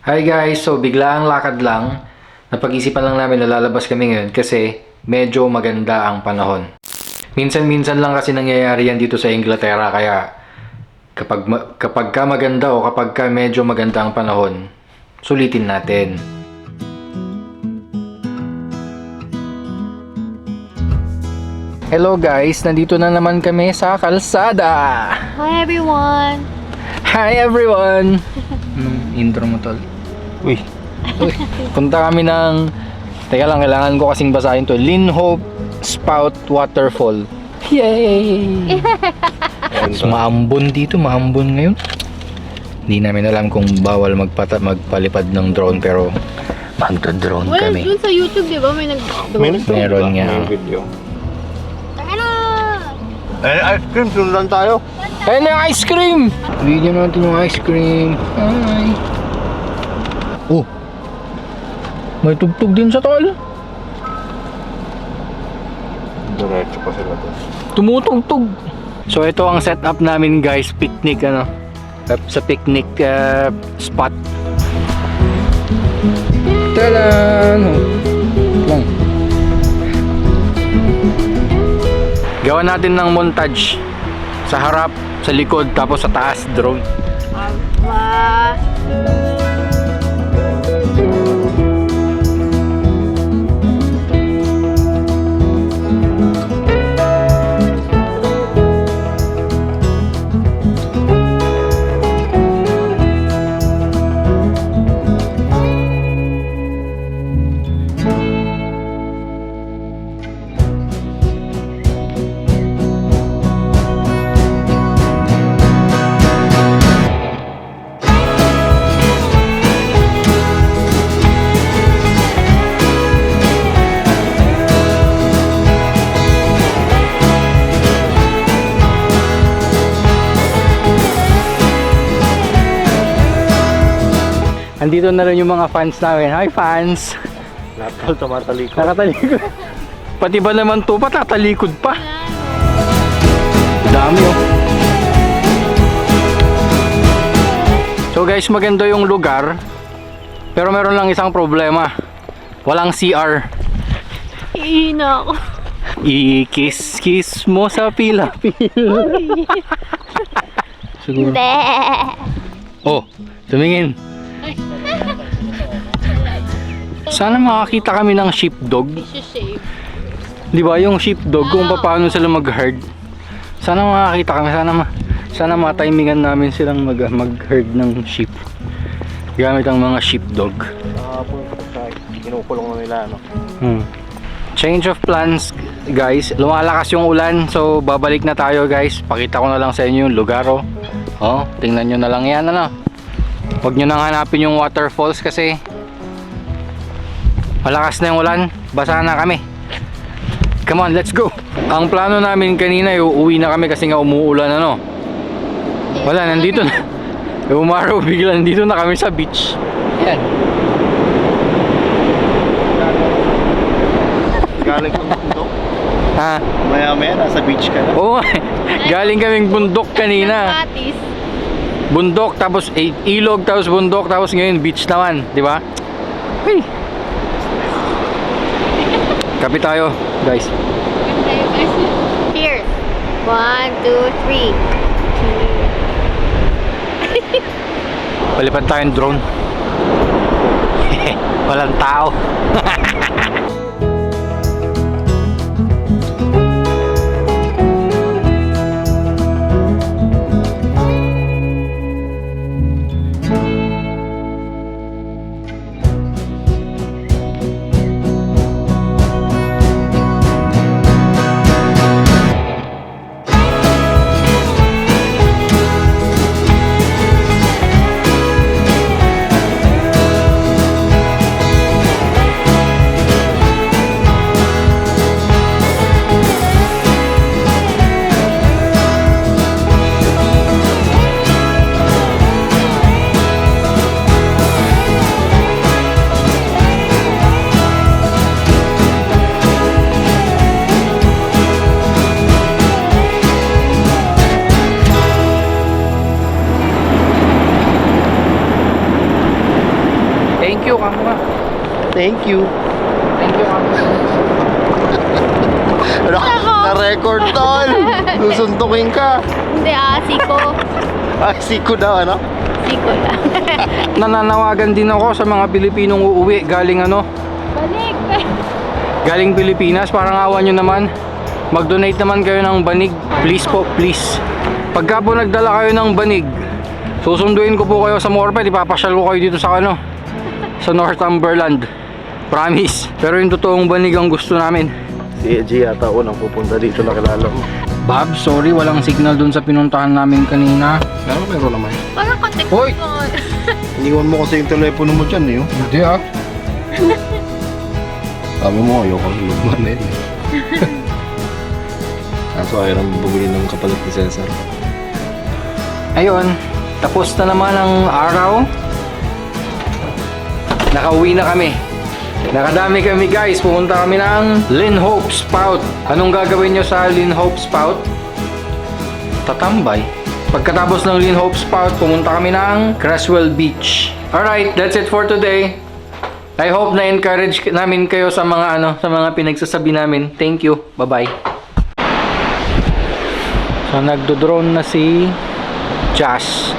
Hi guys, so biglaang lakad lang. Napag-isipan lang namin na lalabas kami ngayon kasi medyo maganda ang panahon. Minsan-minsan lang kasi nangyayari yan dito sa Inglaterra kaya kapag ka maganda o kapag ka medyo maganda ang panahon, sulitin natin. Hello guys, nandito na naman kami sa kalsada. Hi everyone! Hi everyone! Anong intro mo tol? Uy, punta kami ng... Teka lang, kailangan ko kasing basahin to. Linhope Spout Waterfall. Yay! So, maambon dito, maambon ngayon. Hindi namin alam kung bawal magpalipad ng drone pero magdo-drone Well, kami. dun sa YouTube, di ba? May Meron nga. video. Ano? Ice cream, sundan tayo. Ayun na yung ice cream! Video natin yung ice cream. Hi! Oh! May tugtog din sa tol. Diretso pa sila doon. Tumutugtog. So ito ang setup namin guys, picnic ano. Sa picnic spot. Tadan! Lang. Gawa natin ng montage sa harap, sa likod, tapos sa taas drone. Aba. Andito na rin yung mga fans namin. Hi fans! Lahat tol, tumatalikod. Nakatalikod. Pati ba naman to, patatalikod pa? Dami oh. So guys, maganda yung lugar. Pero meron lang isang problema. Walang CR. Ihina ako. I-kiss-kiss mo sa pila-pila. Siguro. Hindi. Oh, tumingin. Sana makakita kami ng sheepdog. Shave. Di ba yung sheepdog kung paano sila mag-herd. Sana makakita kami, sana matimingan namin silang mag-herd ng sheep. Gamit ang mga sheepdog. Kinukulong na nila, ano? Change of plans, guys. Lumalakas yung ulan, so babalik na tayo, guys. Pakita ko na lang sa inyo yung lugar, oh. Oh, tingnan nyo na lang yan, ano. Huwag nyo nang hanapin yung waterfalls kasi malakas na yung ulan, basa na kami. Come on, let's go. Ang plano namin kanina, uuwi na kami kasi nga umuulan, ano. Wala, nandito na. Umaraw bigla, nandito na kami sa beach. Yan. Galing kang bundok. Ha? Maya-maya, nasa beach ka na. Oo, galing kaming bundok kanina. Patis. Bundok, tapos ilog, tapos bundok, tapos ngayon beach naman, di ba? Hey. Kapi tayo, guys. Cheers. 1, 2, 3. Palipad tayong drone. Walang tao. Thank you, kamo. Thank you. Thank you, kamo. Ano? Na-record, tol. Susuntukin ka. Hindi siko. Ay, siko daw, ano? Siko lang. Nananawagan din ako sa mga Pilipinong uuwi galing ano, Balik. galing Pilipinas. Parang awa nyo naman. Mag-donate naman kayo ng banig. Please po, please. Pagka po nagdala kayo ng banig, susunduin ko po kayo sa Morpeth. Ipapasyal ko kayo dito sa ano, sa Northumberland. Promise. Pero yung totoong banig ang gusto namin. Si Eji yata unang pupunta dito na kilala mo. Bob, sorry, walang signal dun sa pinuntahan namin kanina. Pero meron naman. Parang contact Hoy! ko. Iniwan mo kasi yung telepono mo dyan, eh. Hindi ah. Sabi mo, ayoko ang lugman na yun. Kaso ayaw nang bumili ng kapalit ni Cesar. Ayun, tapos na naman ang araw. Nakauwi na kami. Nakadami kami guys. Pumunta kami ng Linhope Spout. Anong gagawin nyo sa Linhope Spout? Tatambay. Pagkatapos ng Linhope Spout, pumunta kami ng Creswell Beach. Alright, that's it for today. I hope na-encourage namin kayo sa mga sa mga pinagsasabi namin. Thank you. Bye-bye. So nagdo-drone na si Jazz.